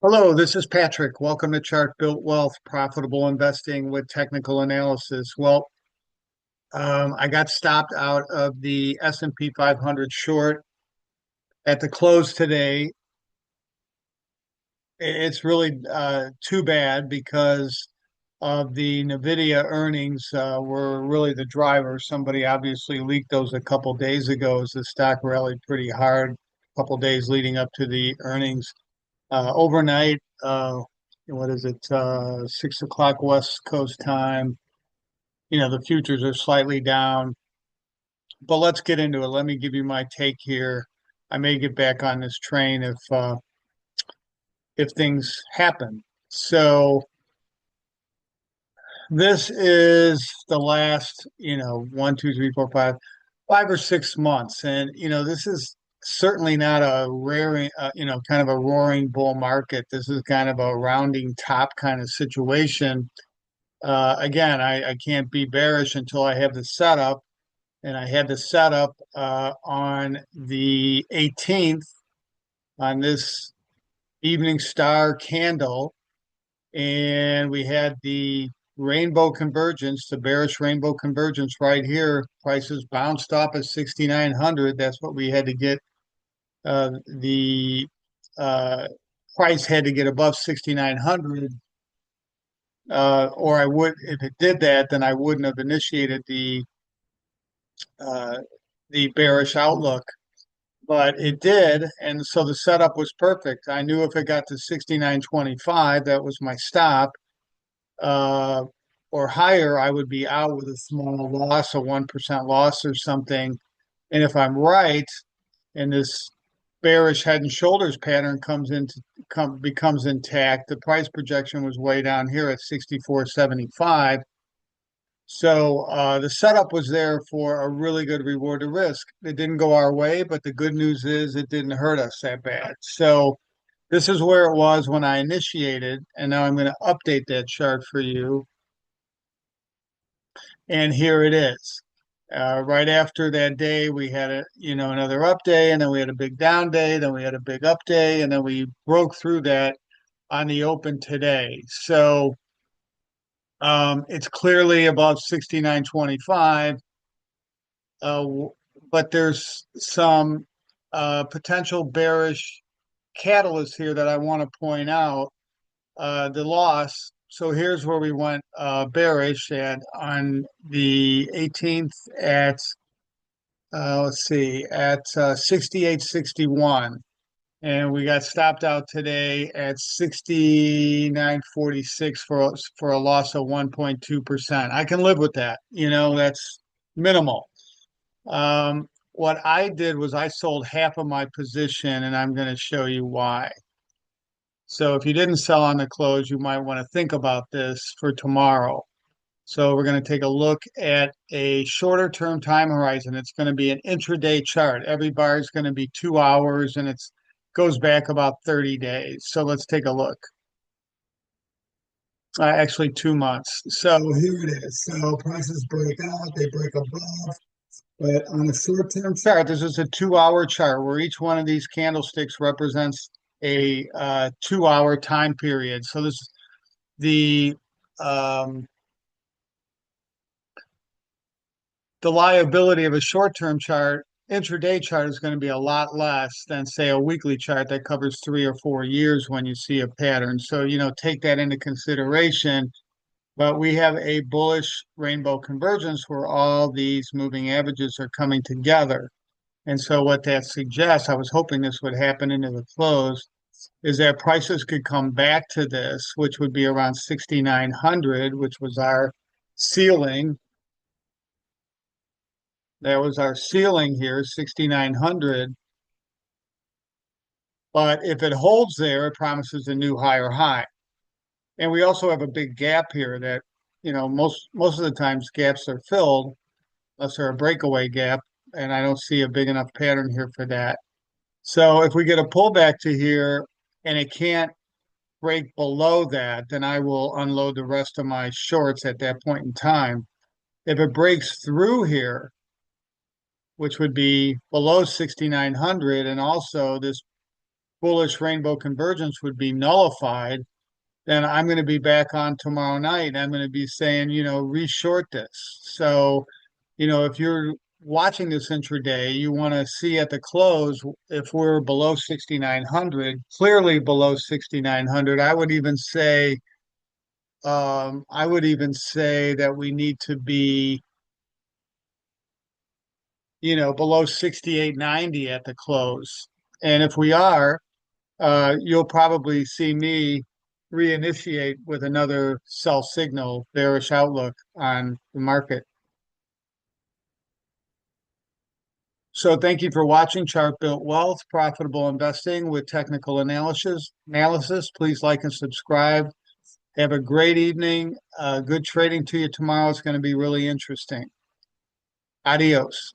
Hello, this is Patrick. Welcome to Chart Built Wealth, Profitable Investing with Technical Analysis. I got stopped out of the S&P 500 short at the close today. It's really too bad because of the NVIDIA earnings were really the driver. Somebody obviously leaked those a couple days ago as the stock rallied pretty hard a couple days leading up to the earnings. Overnight, what is it, 6 o'clock West Coast time. The futures are slightly down, but let's get into it. Let me give you my take here. I may get back on this train if things happen. So this is the last, 5 or 6 months, and this is certainly not a raring, kind of a roaring bull market. This is kind of a rounding top kind of situation. Again, I can't be bearish until I have the setup, and I had the setup on the 18th on this evening star candle, and we had the rainbow convergence, the bearish rainbow convergence right here. Prices bounced off at 6,900. That's what we had to get. The price had to get above 6,900, or I would, if it did that, then I wouldn't have initiated uh, the bearish outlook. But it did, and so the setup was perfect. I knew if it got to 69.25, that was my stop. Uh, or higher, I would be out with a small loss, a 1% loss or something. And if I'm right, and this bearish head and shoulders pattern becomes intact, the price projection was way down here at 64.75. So the setup was there for a really good reward to risk. It didn't go our way, but the good news is it didn't hurt us that bad. So this is where it was when I initiated, and now I'm going to update that chart for you. And here it is. Right after that day, we had another up day, and then we had a big down day, then we had a big up day, and then we broke through that on the open today. So it's clearly above 69.25, but there's some potential bearish catalyst here that I want to point out. The loss. So here's where we went bearish at on the 18th at let's see, at 68.61, and we got stopped out today at 69.46 for a loss of 1.2%. I can live with that. That's minimal. What I did was I sold half of my position, and I'm going to show you why. So if you didn't sell on the close, you might want to think about this for tomorrow. So we're going to take a look at a shorter term time horizon. It's going to be an intraday chart. Every bar is going to be 2 hours, and it goes back about 30 days. So let's take a look. Actually, 2 months. So here it is. So prices break out, they break above. But on a short-term chart, this is a 2 hour chart where each one of these candlesticks represents a 2 hour time period. So this the um, the liability of a short-term chart, intraday chart, is going to be a lot less than, say, a weekly chart that covers 3 or 4 years when you see a pattern. So, take that into consideration. But we have a bullish rainbow convergence where all these moving averages are coming together. And so what that suggests, I was hoping this would happen into the close, is that prices could come back to this, which would be around 6,900, which was our ceiling. That was our ceiling here, 6,900. But if it holds there, it promises a new higher high. And we also have a big gap here that, most of the times gaps are filled unless they're a breakaway gap, and I don't see a big enough pattern here for that. So if we get a pullback to here and it can't break below that, then I will unload the rest of my shorts at that point in time. If it breaks through here, which would be below 6,900, and also this bullish rainbow convergence would be nullified, then I'm going to be back on tomorrow night and I'm going to be saying, reshort this. So, if you're watching this intraday, you want to see at the close if we're below 6,900, clearly below 6,900. I would even say that we need to be, below 68.90 at the close. And if we are, you'll probably see me reinitiate with another sell signal, bearish outlook on the market. So thank you for watching Chart Built Wealth, Profitable Investing with Technical Analysis. Please like and subscribe. Have a great evening. Good trading to you tomorrow. It's going to be really interesting. Adios.